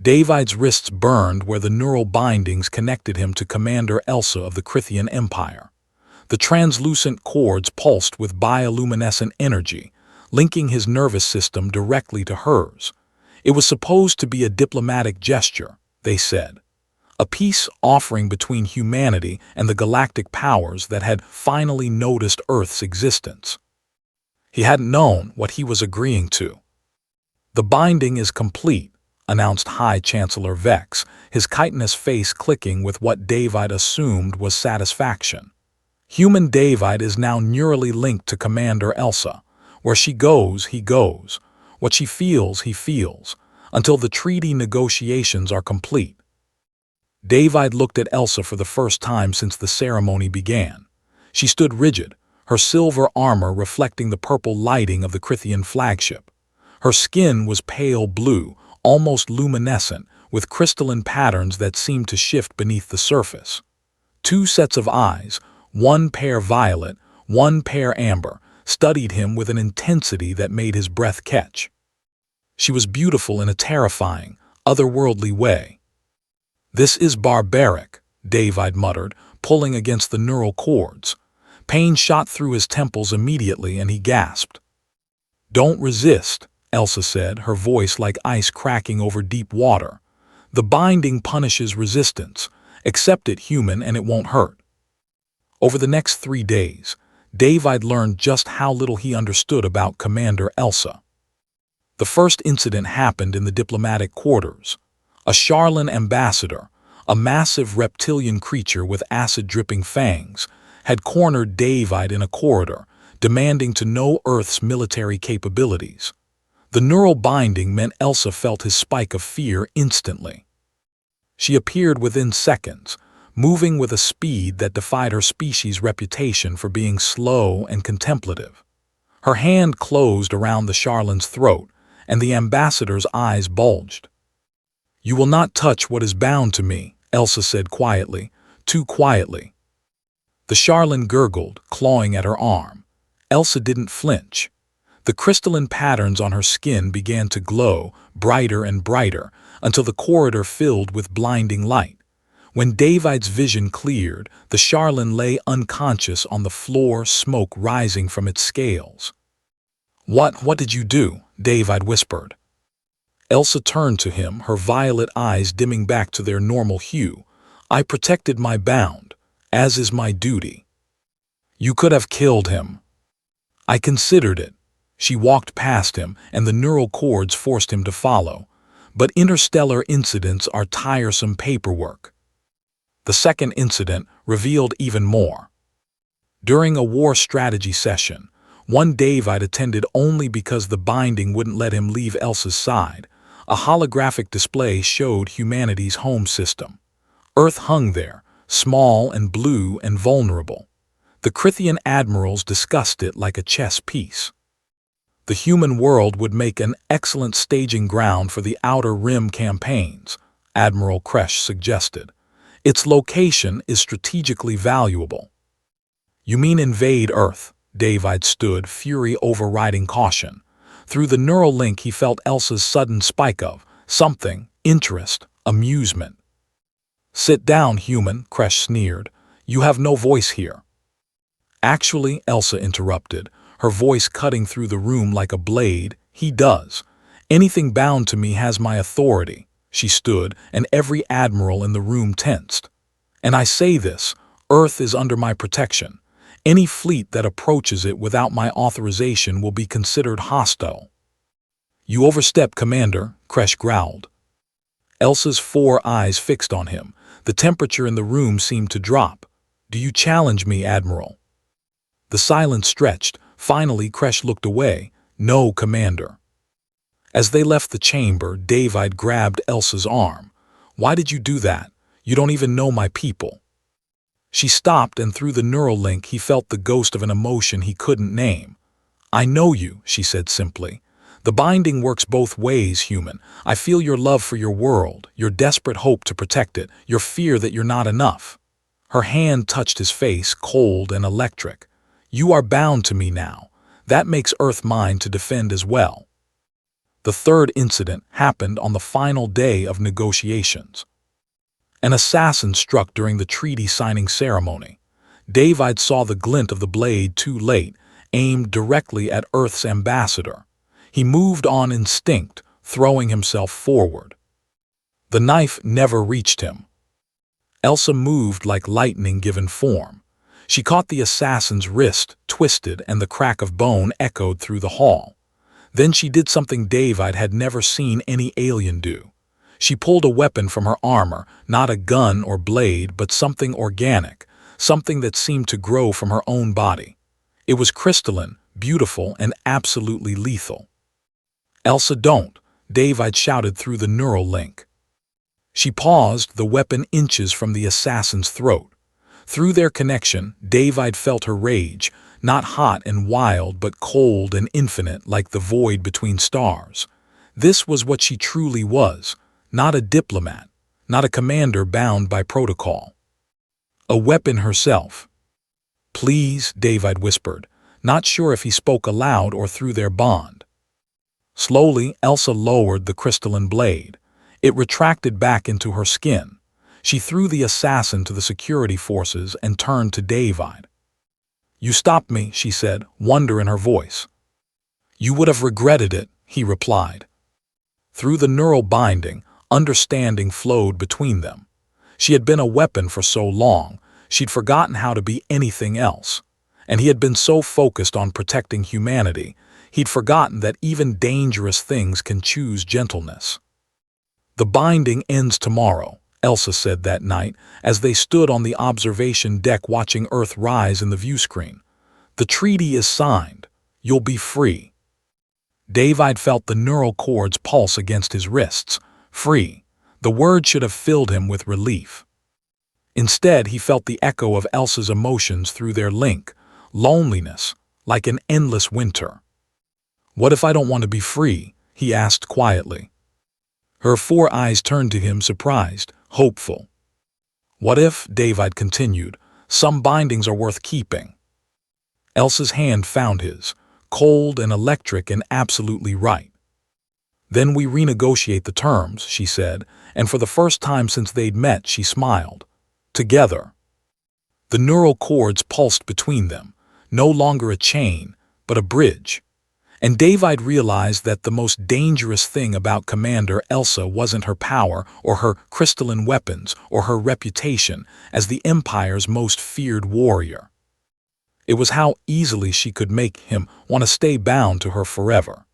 David's wrists burned where the neural bindings connected him to Commander Elsa of the Crithian Empire. The translucent cords pulsed with bioluminescent energy, linking his nervous system directly to hers. It was supposed to be a diplomatic gesture, they said, a peace offering between humanity and the galactic powers that had finally noticed Earth's existence. He hadn't known what he was agreeing to. "The binding is complete," announced High Chancellor Vex, his chitinous face clicking with what David assumed was satisfaction. "Human David is now neurally linked to Commander Elsa. Where she goes, he goes. What she feels, he feels, until the treaty negotiations are complete." David looked at Elsa for the first time since the ceremony began. She stood rigid, her silver armor reflecting the purple lighting of the Crithian flagship. Her skin was pale blue, almost luminescent, with crystalline patterns that seemed to shift beneath the surface. Two sets of eyes, one pair violet, one pair amber, studied him with an intensity that made his breath catch. She was beautiful in a terrifying, otherworldly way. "This is barbaric," David muttered, pulling against the neural cords. Pain shot through his temples immediately and he gasped. "Don't resist," Elsa said, her voice like ice cracking over deep water. "The binding punishes resistance. Accept it, human, and it won't hurt." Over the next 3 days, David learned just how little he understood about Commander Elsa. The first incident happened in the diplomatic quarters. A Charlan ambassador, a massive reptilian creature with acid-dripping fangs, had cornered David in a corridor, demanding to know Earth's military capabilities. The neural binding meant Elsa felt his spike of fear instantly. She appeared within seconds, moving with a speed that defied her species' reputation for being slow and contemplative. Her hand closed around the Charlan's throat, and the ambassador's eyes bulged. "You will not touch what is bound to me," Elsa said quietly, too quietly. The Charlan gurgled, clawing at her arm. Elsa didn't flinch. The crystalline patterns on her skin began to glow, brighter and brighter, until the corridor filled with blinding light. When David's vision cleared, the Charlan lay unconscious on the floor, smoke rising from its scales. What did you do?" David whispered. Elsa turned to him, her violet eyes dimming back to their normal hue. "I protected my bound, as is my duty." "You could have killed him." "I considered it." She walked past him, and the neural cords forced him to follow. "But interstellar incidents are tiresome paperwork." The second incident revealed even more. During a war strategy session, one David attended only because the binding wouldn't let him leave Elsa's side, a holographic display showed humanity's home system. Earth hung there, small and blue and vulnerable. The Crithian admirals discussed it like a chess piece. The human world would make an excellent staging ground for the Outer Rim campaigns, Admiral Kresh suggested. Its location is strategically valuable. "You mean invade Earth?" David stood, fury overriding caution. Through the neural link he felt Elsa's sudden spike of something, interest, amusement. "Sit down, human," Kresh sneered. "You have no voice here." "Actually," Elsa interrupted, her voice cutting through the room like a blade, "he does. Anything bound to me has my authority." She stood, and every admiral in the room tensed. "And I say this, Earth is under my protection. Any fleet that approaches it without my authorization will be considered hostile." "You overstep, Commander," Kresh growled. Elsa's 4 eyes fixed on him. The temperature in the room seemed to drop. "Do you challenge me, Admiral?" The silence stretched. Finally, Kresh looked away. "No, Commander." As they left the chamber, David grabbed Elsa's arm. "Why did you do that? You don't even know my people." She stopped, and through the neural link he felt the ghost of an emotion he couldn't name. "I know you," she said simply. "The binding works both ways, human. I feel your love for your world, your desperate hope to protect it, your fear that you're not enough." Her hand touched his face, cold and electric. "You are bound to me now. That makes Earth mine to defend as well." The third incident happened on the final day of negotiations. An assassin struck during the treaty signing ceremony. David saw the glint of the blade too late, aimed directly at Earth's ambassador. He moved on instinct, throwing himself forward. The knife never reached him. Elsa moved like lightning given form. She caught the assassin's wrist, twisted, and the crack of bone echoed through the hall. Then she did something David had never seen any alien do. She pulled a weapon from her armor, not a gun or blade, but something organic, something that seemed to grow from her own body. It was crystalline, beautiful, and absolutely lethal. "Elsa, don't!" David shouted through the neural link. She paused, the weapon inches from the assassin's throat. Through their connection, David felt her rage, not hot and wild, but cold and infinite, like the void between stars. This was what she truly was, not a diplomat, not a commander bound by protocol. A weapon herself. "Please," David whispered, not sure if he spoke aloud or through their bond. Slowly, Elsa lowered the crystalline blade. It retracted back into her skin. She threw the assassin to the security forces and turned to David. "You stopped me," she said, wonder in her voice. "You would have regretted it," he replied. Through the neural binding, understanding flowed between them. She had been a weapon for so long, she'd forgotten how to be anything else. And he had been so focused on protecting humanity, he'd forgotten that even dangerous things can choose gentleness. "The binding ends tomorrow," Elsa said that night as they stood on the observation deck watching Earth rise in the viewscreen. "The treaty is signed. You'll be free." David felt the neural cords pulse against his wrists. Free. The word should have filled him with relief. Instead, he felt the echo of Elsa's emotions through their link. Loneliness, like an endless winter. "What if I don't want to be free?" he asked quietly. Her four eyes turned to him, surprised, hopeful. "What if," David continued, "some bindings are worth keeping?" Elsa's hand found his, cold and electric and absolutely right. "Then we renegotiate the terms," she said, and for the first time since they'd met, she smiled. Together. The neural cords pulsed between them, no longer a chain, but a bridge. And David realized that the most dangerous thing about Commander Elsa wasn't her power or her crystalline weapons or her reputation as the Empire's most feared warrior. It was how easily she could make him want to stay bound to her forever.